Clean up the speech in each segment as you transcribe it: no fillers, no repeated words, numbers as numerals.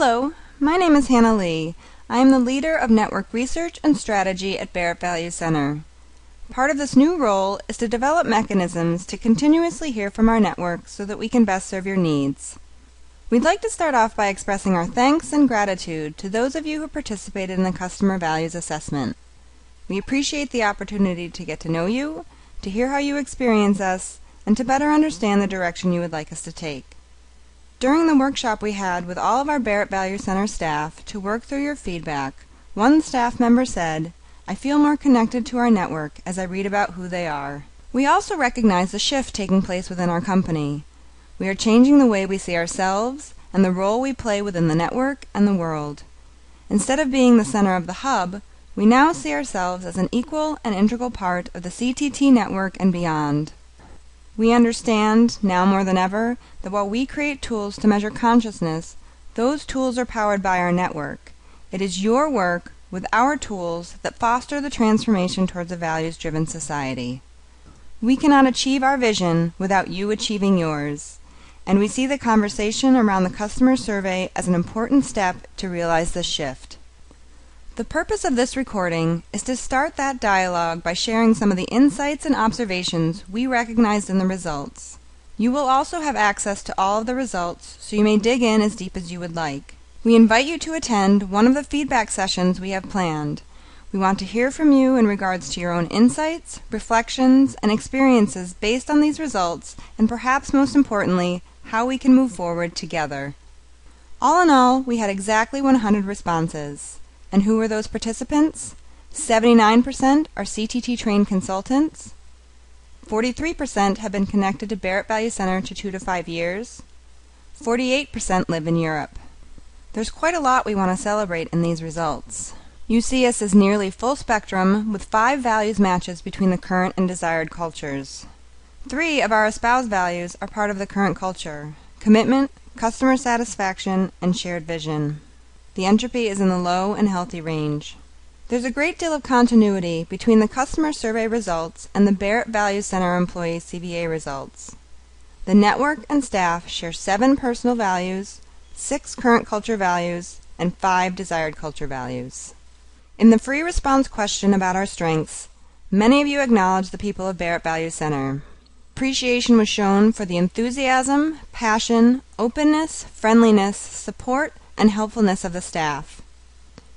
Hello, my name is Hannah Lee. I am the leader of Network Research and Strategy at Barrett Values Centre. Part of this new role is to develop mechanisms to continuously hear from our network so that we can best serve your needs. We'd like to start off by expressing our thanks and gratitude to those of you who participated in the Customer Values Assessment. We appreciate the opportunity to get to know you, to hear how you experience us, and to better understand the direction you would like us to take. During the workshop we had with all of our Barrett Values Centre staff to work through your feedback, one staff member said, "I feel more connected to our network as I read about who they are." We also recognize the shift taking place within our company. We are changing the way we see ourselves and the role we play within the network and the world. Instead of being the center of the hub, we now see ourselves as an equal and integral part of the CTT network and beyond. We understand, now more than ever, that while we create tools to measure consciousness, those tools are powered by our network. It is your work with our tools that foster the transformation towards a values-driven society. We cannot achieve our vision without you achieving yours, and we see the conversation around the customer survey as an important step to realize this shift. The purpose of this recording is to start that dialogue by sharing some of the insights and observations we recognized in the results. You will also have access to all of the results, so you may dig in as deep as you would like. We invite you to attend one of the feedback sessions we have planned. We want to hear from you in regards to your own insights, reflections, and experiences based on these results, and perhaps most importantly, how we can move forward together. All in all, we had exactly 100 responses. And who were those participants? 79% are CTT-trained consultants. 43% have been connected to Barrett Values Centre to 2 to 5 years. 48% live in Europe. There's quite a lot we want to celebrate in these results. You see us as nearly full spectrum with 5 values matches between the current and desired cultures. 3 of our espoused values are part of the current culture: commitment, customer satisfaction, and shared vision. The entropy is in the low and healthy range. There's a great deal of continuity between the customer survey results and the Barrett Values Centre employee CVA results. The network and staff share 7 personal values, 6 current culture values, and 5 desired culture values. In the free response question about our strengths, many of you acknowledged the people of Barrett Values Centre. Appreciation was shown for the enthusiasm, passion, openness, friendliness, support, and helpfulness of the staff.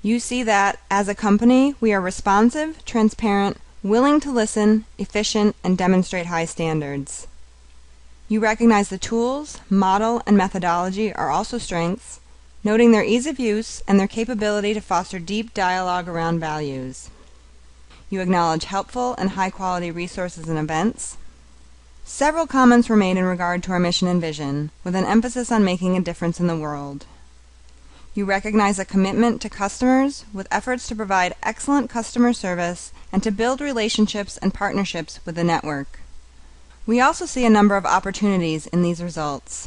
You see that, as a company, we are responsive, transparent, willing to listen, efficient, and demonstrate high standards. You recognize the tools, model, and methodology are also strengths, noting their ease of use and their capability to foster deep dialogue around values. You acknowledge helpful and high-quality resources and events. Several comments were made in regard to our mission and vision, with an emphasis on making a difference in the world. You recognize a commitment to customers with efforts to provide excellent customer service and to build relationships and partnerships with the network. We also see a number of opportunities in these results.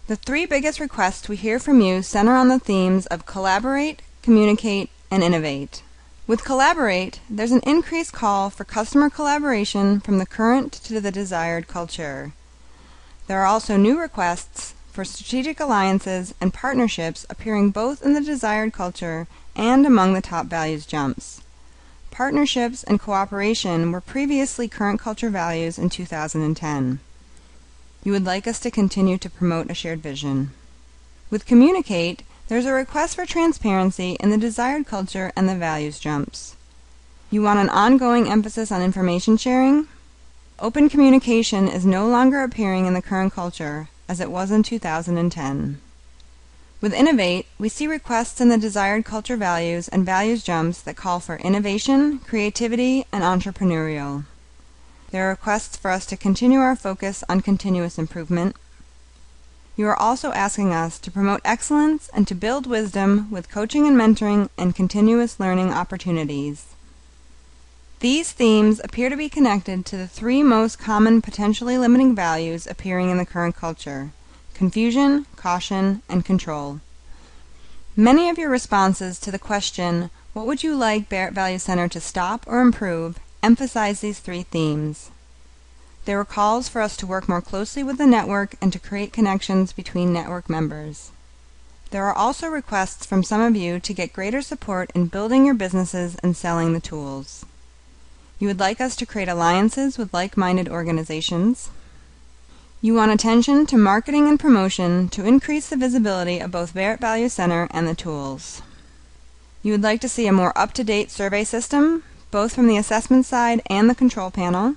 The 3 biggest requests we hear from you center on the themes of collaborate, communicate, and innovate. With collaborate, there's an increased call for customer collaboration from the current to the desired culture. There are also new requests for strategic alliances and partnerships appearing both in the desired culture and among the top values jumps. Partnerships and cooperation were previously current culture values in 2010. You would like us to continue to promote a shared vision. With communicate, there's a request for transparency in the desired culture and the values jumps. You want an ongoing emphasis on information sharing? Open communication is no longer appearing in the current culture, as it was in 2010. With innovate, we see requests in the desired culture values and values jumps that call for innovation, creativity, and entrepreneurial. There are requests for us to continue our focus on continuous improvement. You are also asking us to promote excellence and to build wisdom with coaching and mentoring and continuous learning opportunities. These themes appear to be connected to the 3 most common potentially limiting values appearing in the current culture: confusion, caution, and control. Many of your responses to the question, "What would you like Barrett Values Centre to stop or improve?" emphasize these 3 themes. There were calls for us to work more closely with the network and to create connections between network members. There are also requests from some of you to get greater support in building your businesses and selling the tools. You would like us to create alliances with like-minded organizations. You want attention to marketing and promotion to increase the visibility of both Barrett Values Centre and the tools. You would like to see a more up-to-date survey system, both from the assessment side and the control panel.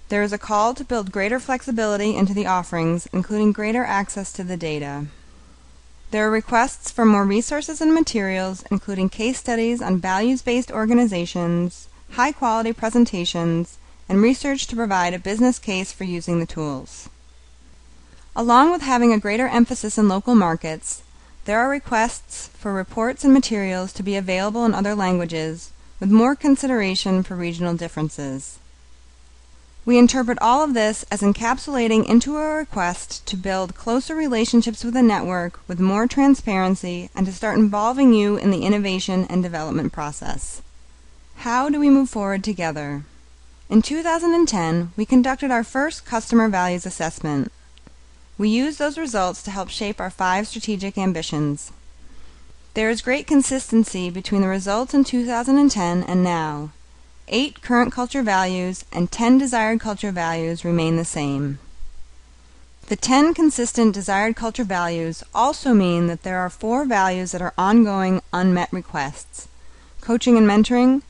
There is a call to build greater flexibility into the offerings, including greater access to the data. There are requests for more resources and materials, including case studies on values-based organizations, high-quality presentations, and research to provide a business case for using the tools. Along with having a greater emphasis in local markets, there are requests for reports and materials to be available in other languages, with more consideration for regional differences. We interpret all of this as encapsulating into a request to build closer relationships with the network with more transparency and to start involving you in the innovation and development process. How do we move forward together? In 2010, we conducted our first customer values assessment. We used those results to help shape our 5 strategic ambitions. There is great consistency between the results in 2010 and now. 8 current culture values and 10 desired culture values remain the same. The 10 consistent desired culture values also mean that there are 4 values that are ongoing unmet requests: coaching and mentoring,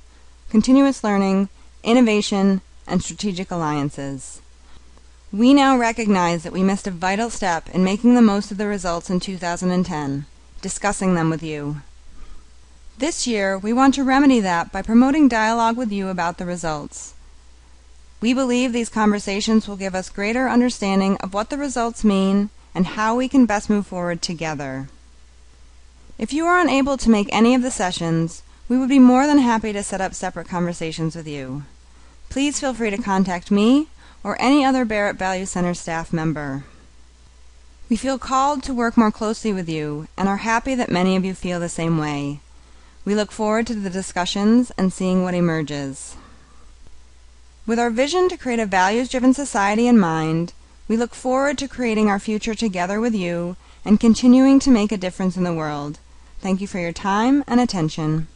continuous learning, innovation, and strategic alliances. We now recognize that we missed a vital step in making the most of the results in 2010, discussing them with you. This year, we want to remedy that by promoting dialogue with you about the results. We believe these conversations will give us greater understanding of what the results mean and how we can best move forward together. If you are unable to make any of the sessions, we would be more than happy to set up separate conversations with you. Please feel free to contact me or any other Barrett Values Centre staff member. We feel called to work more closely with you and are happy that many of you feel the same way. We look forward to the discussions and seeing what emerges. With our vision to create a values-driven society in mind, we look forward to creating our future together with you and continuing to make a difference in the world. Thank you for your time and attention.